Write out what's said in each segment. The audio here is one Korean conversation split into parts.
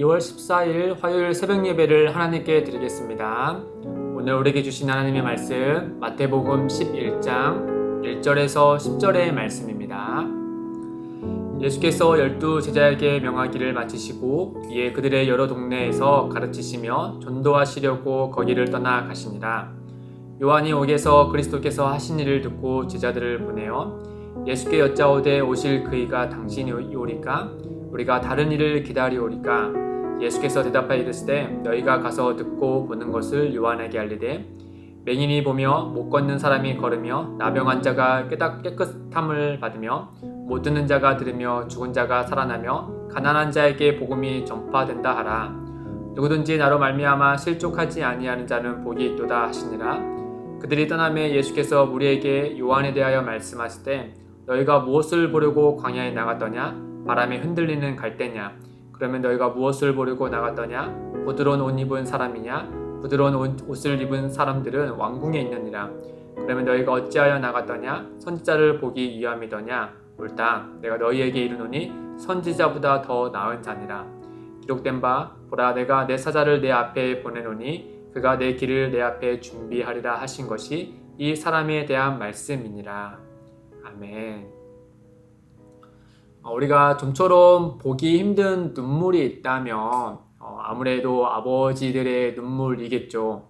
2월 14일 화요일 새벽 예배를 하나님께 드리겠습니다. 오늘 우리에게 주신 하나님의 말씀 마태복음 11장 1절에서 10절의 말씀입니다. 예수께서 12제자에게 명하기를 마치시고 이에 그들의 여러 동네에서 가르치시며 전도하시려고 거기를 떠나 가시니라. 요한이 옥에서 그리스도께서 하신 일을 듣고 제자들을 보내어 예수께 여짜오되 오실 그이가 당신이 오리까? 우리가 다른 일을 기다리오리까? 예수께서 대답하여 이르시되 너희가 가서 듣고 보는 것을 요한에게 알리되 맹인이 보며 못 걷는 사람이 걸으며 나병 자가 깨끗함을 받으며 못 듣는 자가 들으며 죽은 자가 살아나며 가난한 자에게 복음이 전파된다 하라. 누구든지 나로 말미암아 실족하지 아니하는 자는 복이 있도다 하시니라. 그들이 떠나매 예수께서 무리에게 요한에 대하여 말씀하시되 너희가 무엇을 보려고 광야에 나갔더냐? 바람에 흔들리는 갈대냐? 그러면 너희가 무엇을 보려고 나갔더냐? 부드러운 옷 입은 사람이냐? 부드러운 옷을 입은 사람들은 왕궁에 있느니라. 그러면 너희가 어찌하여 나갔더냐? 선지자를 보기 위함이더냐? 옳다. 내가 너희에게 이르노니 선지자보다 더 나은 자니라. 기록된 바 보라 내가 내 사자를 내 앞에 보내노니 그가 내 길을 내 앞에 준비하리라 하신 것이 이 사람에 대한 말씀이니라. 아멘. 우리가 좀처럼 보기 힘든 눈물이 있다면 아무래도 아버지들의 눈물이겠죠.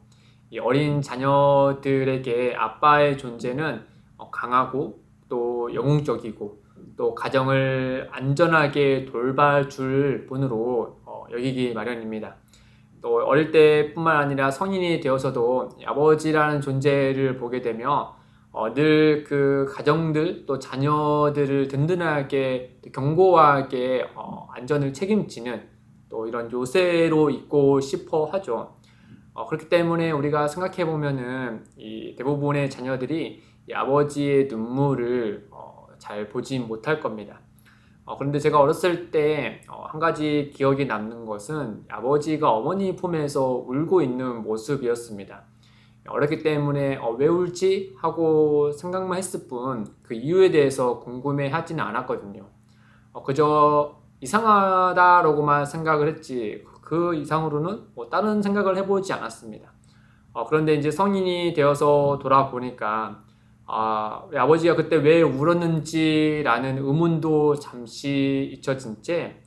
이 어린 자녀들에게 아빠의 존재는 강하고 또 영웅적이고 또 가정을 안전하게 돌봐줄 분으로 여기기 마련입니다. 또 어릴 때뿐만 아니라 성인이 되어서도 아버지라는 존재를 보게 되며 늘 그 가정들 또 자녀들을 든든하게 견고하게 안전을 책임지는 또 이런 요새로 있고 싶어 하죠. 그렇기 때문에 우리가 생각해 보면은 이 대부분의 자녀들이 이 아버지의 눈물을 잘 보지 못할 겁니다. 그런데 제가 어렸을 때 한 가지 기억이 남는 것은 아버지가 어머니 품에서 울고 있는 모습이었습니다. 어렸기 때문에 왜 울지? 하고 생각만 했을 뿐 그 이유에 대해서 궁금해 하지는 않았거든요. 그저 이상하다라고만 생각을 했지 그 이상으로는 다른 생각을 해보지 않았습니다. 그런데 이제 성인이 되어서 돌아보니까 우리 아버지가 그때 왜 울었는지라는 의문도 잠시 잊혀진 채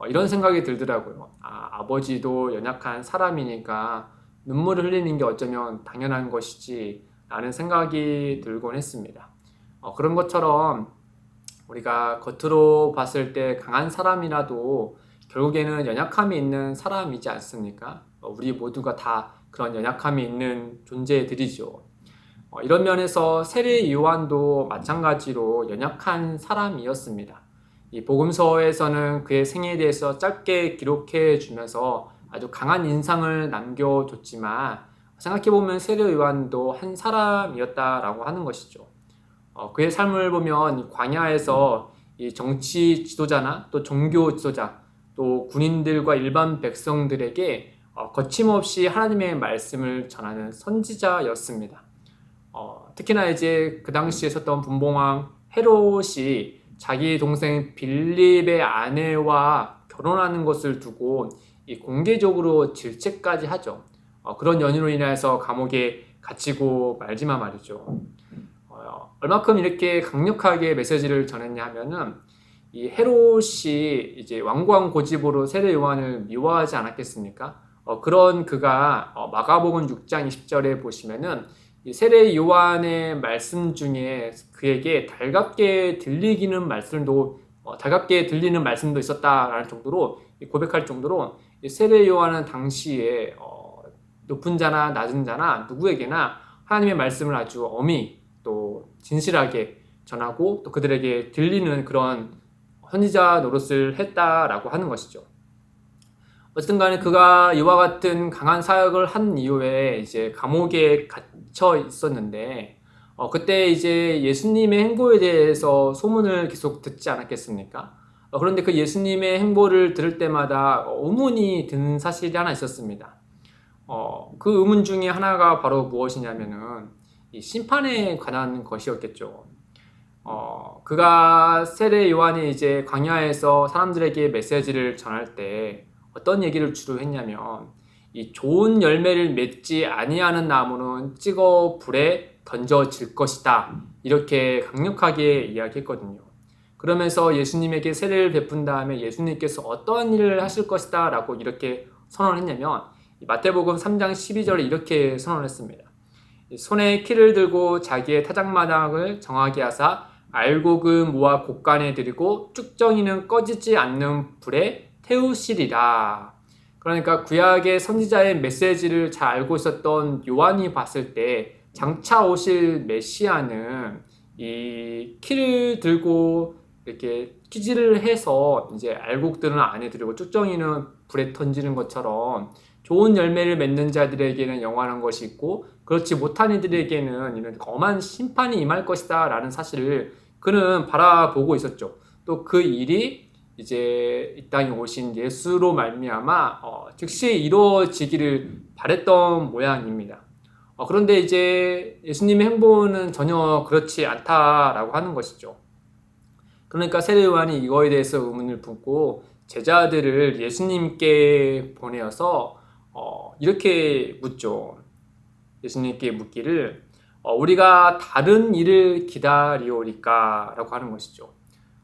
이런 생각이 들더라고요. 아버지도 연약한 사람이니까 눈물을 흘리는 게 어쩌면 당연한 것이지 라는 생각이 들곤 했습니다. 그런 것처럼 우리가 겉으로 봤을 때 강한 사람이라도 결국에는 연약함이 있는 사람이지 않습니까? 우리 모두가 다 그런 연약함이 있는 존재들이죠. 이런 면에서 세례 요한도 마찬가지로 연약한 사람이었습니다. 이 복음서에서는 그의 생애에 대해서 짧게 기록해 주면서 아주 강한 인상을 남겨줬지만 생각해보면 세례 요한도 한 사람이었다라고 하는 것이죠. 그의 삶을 보면 광야에서 이 정치 지도자나 또 종교 지도자 또 군인들과 일반 백성들에게 거침없이 하나님의 말씀을 전하는 선지자였습니다. 특히나 이제 그 당시에 있었던 분봉왕 헤롯이 자기 동생 빌립의 아내와 결혼하는 것을 두고 공개적으로 질책까지 하죠. 그런 연유로 인해서 감옥에 갇히고 말지만 말이죠. 얼마큼 이렇게 강력하게 메시지를 전했냐 하면은 이 헤롯이 이제 완고한 고집으로 세례 요한을 미워하지 않았겠습니까? 그런 그가 마가복음 6장 20절에 보시면은 이 세례 요한의 말씀 중에 그에게 달갑게 들리는 말씀도 있었다라는 정도로 고백할 정도로 세례 요한은 당시에 높은 자나 낮은 자나 누구에게나 하나님의 말씀을 아주 엄히 또 진실하게 전하고 또 그들에게 들리는 그런 선지자 노릇을 했다라고 하는 것이죠. 어쨌든 간에 그가 이와 같은 강한 사역을 한 이후에 이제 감옥에 갇혀 있었는데 그때 이제 예수님의 행보에 대해서 소문을 계속 듣지 않았겠습니까? 그런데 그 예수님의 행보를 들을 때마다 의문이 드는 사실이 하나 있었습니다. 그 의문 중에 하나가 바로 무엇이냐면은 이 심판에 관한 것이었겠죠. 그가 세례 요한이 이제 광야에서 사람들에게 메시지를 전할 때 어떤 얘기를 주로 했냐면 이 좋은 열매를 맺지 아니하는 나무는 찍어 불에 던져질 것이다. 이렇게 강력하게 이야기했거든요. 그러면서 예수님에게 세례를 베푼 다음에 예수님께서 어떠한 일을 하실 것이다 라고 이렇게 선언했냐면 마태복음 3장 12절에 이렇게 선언했습니다. 손에 키를 들고 자기의 타작마당을 정하게 하사 알곡은 모아 곡간에 들이고 쭉정이는 꺼지지 않는 불에 태우시리라. 그러니까 구약의 선지자의 메시지를 잘 알고 있었던 요한이 봤을 때 장차 오실 메시아는 이 키를 들고 이렇게 키질을 해서 이제 알곡들은 안에 들이고 쭉정이는 불에 던지는 것처럼 좋은 열매를 맺는 자들에게는 영원한 것이 있고 그렇지 못한 이들에게는 이런 엄한 심판이 임할 것이다 라는 사실을 그는 바라보고 있었죠. 또 그 일이 이제 이 땅에 오신 예수로 말미암아 즉시 이루어지기를 바랬던 모양입니다. 그런데 이제 예수님의 행보는 전혀 그렇지 않다라고 하는 것이죠. 그러니까 세례 요한이 이거에 대해서 의문을 품고 제자들을 예수님께 보내어서 이렇게 묻죠. 예수님께 묻기를 우리가 다른 일을 기다리오리까 라고 하는 것이죠.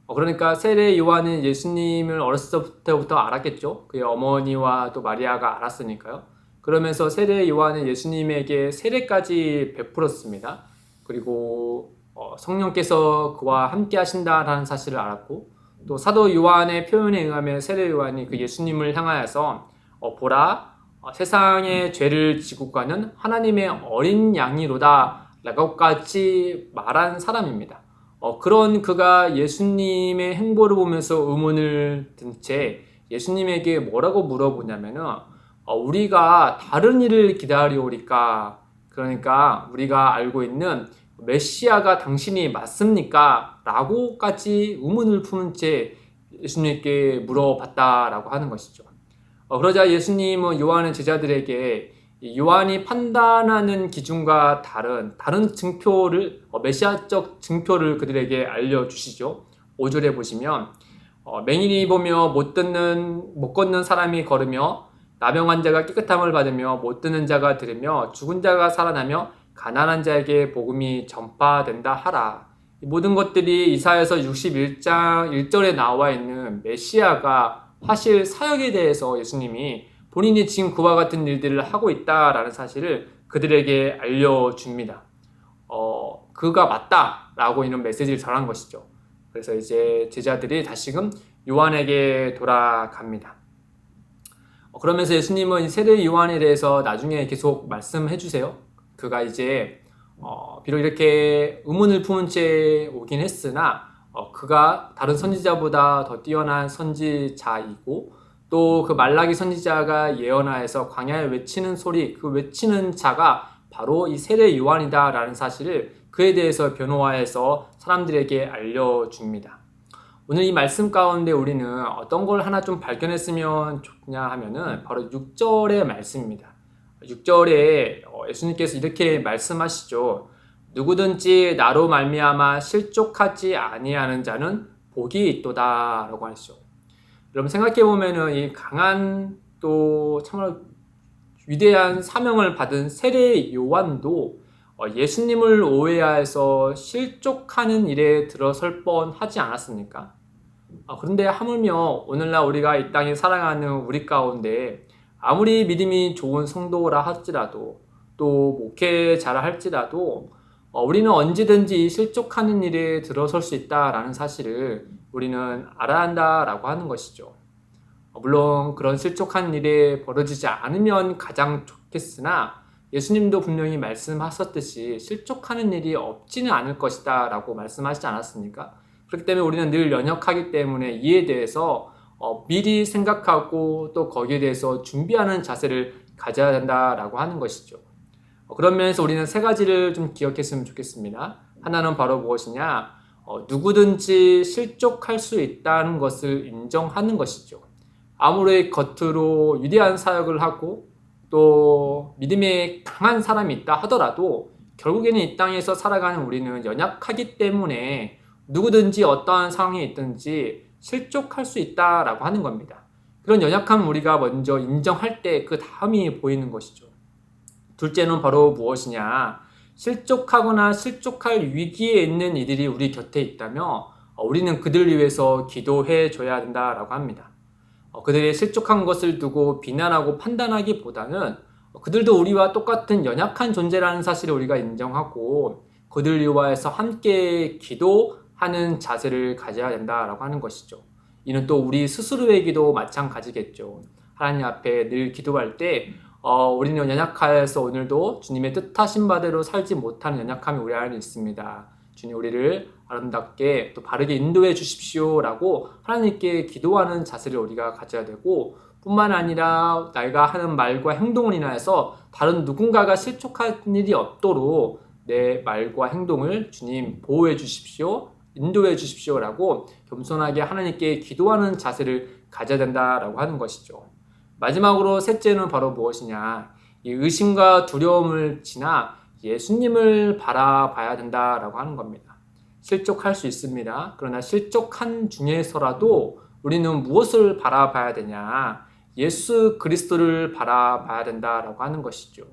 그러니까 세례 요한은 예수님을 어렸을 때부터 알았겠죠. 그의 어머니와 또 마리아가 알았으니까요. 그러면서 세례 요한은 예수님에게 세례까지 베풀었습니다. 그리고 성령께서 그와 함께 하신다라는 사실을 알았고 또 사도 요한의 표현에 의하면 세례 요한이 그 예수님을 향하여서 보라 세상의 죄를 지고 가는 하나님의 어린 양이로다 라고까지 말한 사람입니다. 그런 그가 예수님의 행보를 보면서 의문을 든 채 예수님에게 뭐라고 물어보냐면은 우리가 다른 일을 기다리오리까? 그러니까 우리가 알고 있는 메시아가 당신이 맞습니까? 라고까지 의문을 품은 채 예수님께 물어봤다라고 하는 것이죠. 그러자 예수님은 요한의 제자들에게 요한이 판단하는 기준과 다른 증표를 메시아적 증표를 그들에게 알려주시죠. 5절에 보시면 맹인이 보며 못 걷는 사람이 걸으며 나병 자가 깨끗함을 받으며 못 듣는 자가 들으며 죽은 자가 살아나며 가난한 자에게 복음이 전파된다 하라. 이 모든 것들이 이사야서 61장 1절에 나와 있는 메시아가 하실 사역에 대해서 예수님이 본인이 지금 그와 같은 일들을 하고 있다라는 사실을 그들에게 알려줍니다. 그가 맞다라고 이런 메시지를 전한 것이죠. 그래서 이제 제자들이 다시금 요한에게 돌아갑니다. 그러면서 예수님은 세례 요한에 대해서 나중에 계속 말씀해 주세요. 그가 이제 비록 이렇게 의문을 품은 채 오긴 했으나 그가 다른 선지자보다 더 뛰어난 선지자이고 또 그 말라기 선지자가 예언하여서 광야에 외치는 소리, 그 외치는 자가 바로 이 세례 요한이다 라는 사실을 그에 대해서 변호하여서 사람들에게 알려줍니다. 오늘 이 말씀 가운데 우리는 어떤 걸 하나 좀 발견했으면 좋냐 하면은 바로 6절의 말씀입니다. 6절에 예수님께서 이렇게 말씀하시죠. 누구든지 나로 말미암아 실족하지 아니하는 자는 복이 있도다 라고 하시죠. 여러분 생각해보면은 이 강한 또 정말 위대한 사명을 받은 세례 요한도 예수님을 오해하여서 실족하는 일에 들어설 뻔하지 않았습니까? 그런데 하물며 오늘날 우리가 이 땅에 살아가는 우리 가운데 아무리 믿음이 좋은 성도라 할지라도 또 목회자라 할지라도 우리는 언제든지 실족하는 일에 들어설 수 있다라는 사실을 우리는 알아야 한다라고 하는 것이죠. 물론 그런 실족한 일에 벌어지지 않으면 가장 좋겠으나 예수님도 분명히 말씀하셨듯이 실족하는 일이 없지는 않을 것이다 라고 말씀하시지 않았습니까? 그렇기 때문에 우리는 늘 연약하기 때문에 이에 대해서 미리 생각하고 또 거기에 대해서 준비하는 자세를 가져야 된다라고 하는 것이죠. 그런 면에서 우리는 세 가지를 좀 기억했으면 좋겠습니다. 하나는 바로 무엇이냐? 누구든지 실족할 수 있다는 것을 인정하는 것이죠. 아무리 겉으로 위대한 사역을 하고 또 믿음에 강한 사람이 있다 하더라도 결국에는 이 땅에서 살아가는 우리는 연약하기 때문에 누구든지 어떠한 상황에 있든지 실족할 수 있다라고 하는 겁니다. 그런 연약함 우리가 먼저 인정할 때 그 다음이 보이는 것이죠. 둘째는 바로 무엇이냐? 실족하거나 실족할 위기에 있는 이들이 우리 곁에 있다며 우리는 그들을 위해서 기도해 줘야 된다라고 합니다. 그들의 실족한 것을 두고 비난하고 판단하기보다는 그들도 우리와 똑같은 연약한 존재라는 사실을 우리가 인정하고 그들을 위하여서 함께 기도하는 자세를 가져야 된다라고 하는 것이죠. 이는 또 우리 스스로에게도 마찬가지겠죠. 하나님 앞에 늘 기도할 때 우리는 연약하여서 오늘도 주님의 뜻하신 바대로 살지 못하는 연약함이 우리 안에 있습니다. 주님 우리를 아름답게 또 바르게 인도해 주십시오라고 하나님께 기도하는 자세를 우리가 가져야 되고 뿐만 아니라 내가 하는 말과 행동을 인하여서 다른 누군가가 실족할 일이 없도록 내 말과 행동을 주님 보호해 주십시오, 인도해 주십시오라고 겸손하게 하나님께 기도하는 자세를 가져야 된다라고 하는 것이죠. 마지막으로 셋째는 바로 무엇이냐? 이 의심과 두려움을 지나 예수님을 바라봐야 된다라고 하는 겁니다. 실족할 수 있습니다. 그러나 실족한 중에서라도 우리는 무엇을 바라봐야 되냐? 예수 그리스도를 바라봐야 된다라고 하는 것이죠.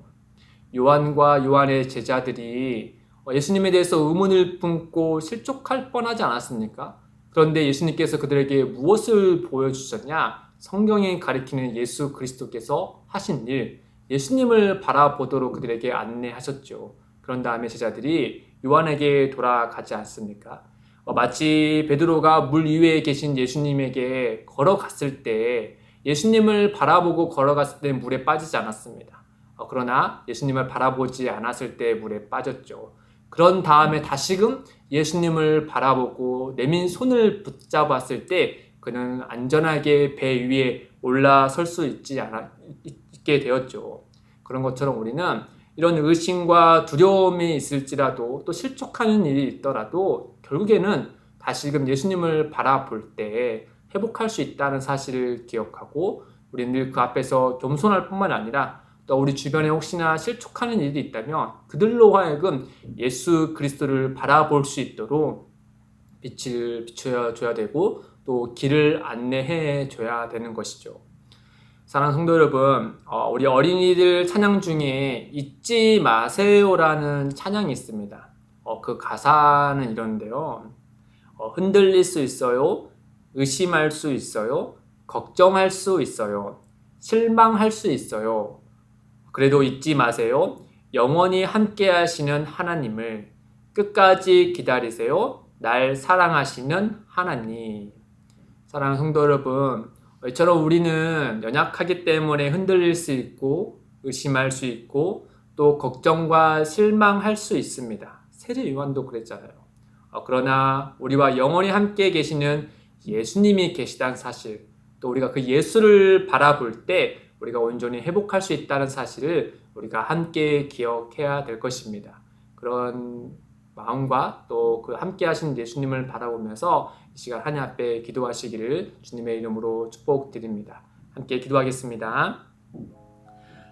요한과 요한의 제자들이 예수님에 대해서 의문을 품고 실족할 뻔하지 않았습니까? 그런데 예수님께서 그들에게 무엇을 보여주셨냐? 성경에 가리키는 예수 그리스도께서 하신 일, 예수님을 바라보도록 그들에게 안내하셨죠. 그런 다음에 제자들이 요한에게 돌아가지 않습니까? 마치 베드로가 물 위에 계신 예수님에게 걸어갔을 때 예수님을 바라보고 걸어갔을 때 물에 빠지지 않았습니다. 그러나 예수님을 바라보지 않았을 때 물에 빠졌죠. 그런 다음에 다시금 예수님을 바라보고 내민 손을 붙잡았을 때 그는 안전하게 배 위에 올라설 수 있게 되었죠. 그런 것처럼 우리는 이런 의심과 두려움이 있을지라도 또 실족하는 일이 있더라도 결국에는 다시금 예수님을 바라볼 때 회복할 수 있다는 사실을 기억하고 우리는 늘 그 앞에서 겸손할 뿐만 아니라 또 우리 주변에 혹시나 실족하는 일이 있다면 그들로 하여금 예수 그리스도를 바라볼 수 있도록 빛을 비춰줘야 되고 또 길을 안내해 줘야 되는 것이죠. 사랑하는 성도 여러분, 우리 어린이들 찬양 중에 잊지 마세요라는 찬양이 있습니다. 그 가사는 이런데요. 흔들릴 수 있어요. 의심할 수 있어요. 걱정할 수 있어요. 실망할 수 있어요. 그래도 잊지 마세요. 영원히 함께 하시는 하나님을 끝까지 기다리세요. 날 사랑하시는 하나님. 사랑하는 성도 여러분, 이처럼 우리는 연약하기 때문에 흔들릴 수 있고 의심할 수 있고 또 걱정과 실망할 수 있습니다. 세례 요한도 그랬잖아요. 그러나 우리와 영원히 함께 계시는 예수님이 계시다는 사실, 또 우리가 그 예수를 바라볼 때 우리가 온전히 회복할 수 있다는 사실을 우리가 함께 기억해야 될 것입니다. 그런 마음과 또 그 함께 하신 예수님을 바라보면서 이 시간 하나님 앞에 기도하시기를 주님의 이름으로 축복드립니다. 함께 기도하겠습니다.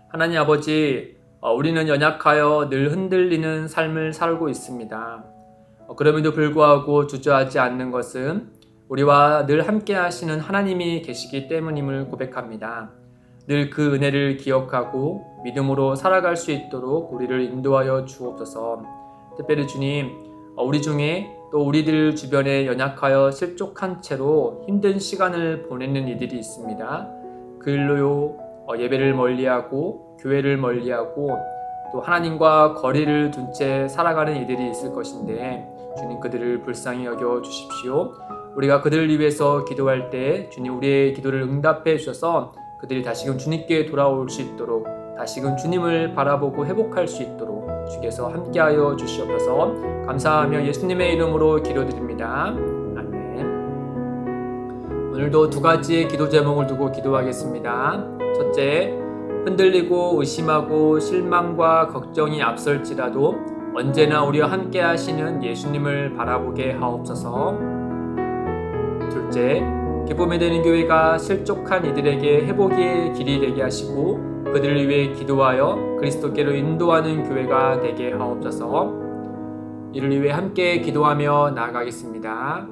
하나님 아버지, 우리는 연약하여 늘 흔들리는 삶을 살고 있습니다. 그럼에도 불구하고 주저하지 않는 것은 우리와 늘 함께 하시는 하나님이 계시기 때문임을 고백합니다. 늘 그 은혜를 기억하고 믿음으로 살아갈 수 있도록 우리를 인도하여 주옵소서. 특별히 주님, 우리 중에 또 우리들 주변에 연약하여 실족한 채로 힘든 시간을 보내는 이들이 있습니다. 그 일로 예배를 멀리하고 교회를 멀리하고 또 하나님과 거리를 둔 채 살아가는 이들이 있을 것인데 주님 그들을 불쌍히 여겨 주십시오. 우리가 그들을 위해서 기도할 때 주님 우리의 기도를 응답해 주셔서 그들이 다시금 주님께 돌아올 수 있도록 다시금 주님을 바라보고 회복할 수 있도록 주께서 함께하여 주시옵소서. 감사하며 예수님의 이름으로 기도드립니다. 아멘. 오늘도 두 가지의 기도 제목을 두고 기도하겠습니다. 첫째, 흔들리고 의심하고 실망과 걱정이 앞설지라도 언제나 우리와 함께 하시는 예수님을 바라보게 하옵소서. 둘째, 기쁨의 되는 교회가 실족한 이들에게 회복의 길이 되게 하시고 그들을 위해 기도하여 그리스도께로 인도하는 교회가 되게 하옵소서. 이를 위해 함께 기도하며 나아가겠습니다.